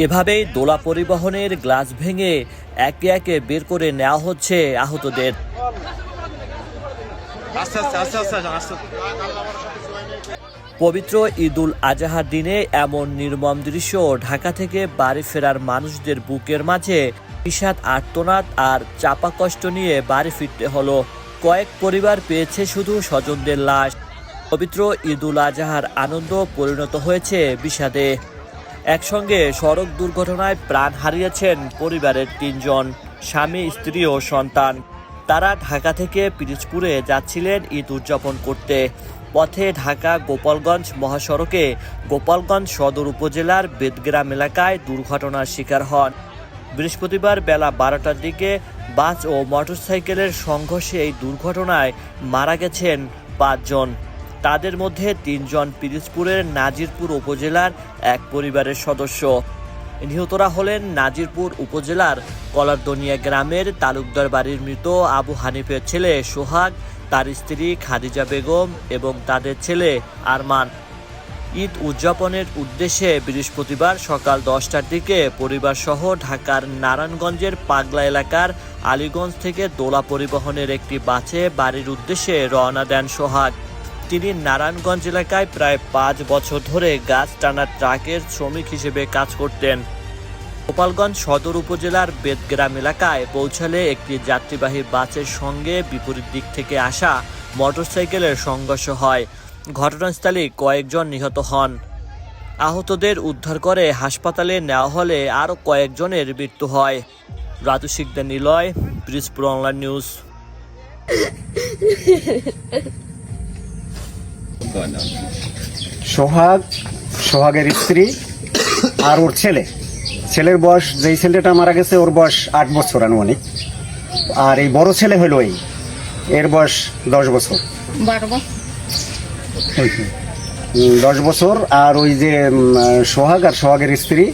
এভাবেই দোলা পরিবহনের গ্লাস ভেঙে একে একে বের করে নেওয়া হচ্ছে আহতদের। পবিত্র ঈদুল আজহার দিনে এমন নির্মম দৃশ্য ঢাকা থেকে বাড়ি ফেরার মানুষদের বুকের মাঝে বিষাদ আর্তনাদ আর চাপা কষ্ট নিয়ে বাড়ি ফিরতে হলো। কয়েক পরিবার পেয়েছে শুধু স্বজনদের লাশ। পবিত্র ঈদুল আজহার আনন্দ পরিণত হয়েছে বিষাদে। একসঙ্গে সড়ক দুর্ঘটনায় প্রাণ হারিয়েছেন পরিবারের ৩ জন, স্বামী, স্ত্রী ও সন্তান। তারা ঢাকা থেকে পিরোজপুরে যাচ্ছিলেন ঈদ উদযাপন করতে। পথে ঢাকা গোপালগঞ্জ মহাসড়কে গোপালগঞ্জ সদর উপজেলার বেদগ্রাম এলাকায় দুর্ঘটনার শিকার হন। বৃহস্পতিবার বেলা 12টার দিকে বাস ও মোটরসাইকেলের সংঘর্ষে এই দুর্ঘটনায় মারা গেছেন ৫ জন। তাদের মধ্যে ৩ জন পিরোজপুরের নাজিরপুর উপজেলার এক পরিবারের সদস্য। নিহতরা হলেন নাজিরপুর উপজেলার কলারদনিয়া গ্রামের তালুকদার বাড়ির মৃত আবু হানিফের ছেলে সোহাগ, তার স্ত্রী খাদিজা বেগম এবং তাদের ছেলে আরমান। ঈদ উদযাপনের উদ্দেশ্যে বৃহস্পতিবার সকাল 10টার দিকে পরিবারসহ ঢাকার নারায়ণগঞ্জের পাগলা এলাকার আলীগঞ্জ থেকে দোলা পরিবহনের একটি বাসে বাড়ির উদ্দেশ্যে রওনা দেন সোহাগ। তিনি নারায়ণগঞ্জ এলাকায় প্রায় 5 বছর ধরে গাছ টানা ট্রাকের শ্রমিক হিসেবে কাজ করতেন। গোপালগঞ্জ সদর উপজেলার বেদগ্রাম এলাকায় পৌঁছালে একটি যাত্রীবাহী বাসের সঙ্গে বিপরীত দিক থেকে আসা মোটরসাইকেলের সংঘর্ষ হয়। ঘটনাস্থলে কয়েকজন নিহত হন। আহতদের উদ্ধার করে হাসপাতালে নেওয়া হলে আরও কয়েকজনের মৃত্যু হয়। Raju Shikdar Niloy, Pirojpur online news. সোহাগের স্ত্রী আর ওর ছেলের বয়স, যেই ছেলেটা মারা গেছে ওর বয়স 8 বছর আনুমানিক। আর এই বড় ছেলে হলো এর বয়স 10 বছর। 10 বছর। আর ওই যে সোহাগ আর সোহাগের স্ত্রী,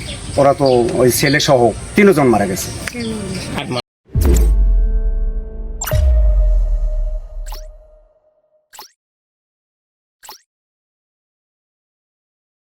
ওরা তো ওই ছেলে সহ 3 জন মারা গেছে।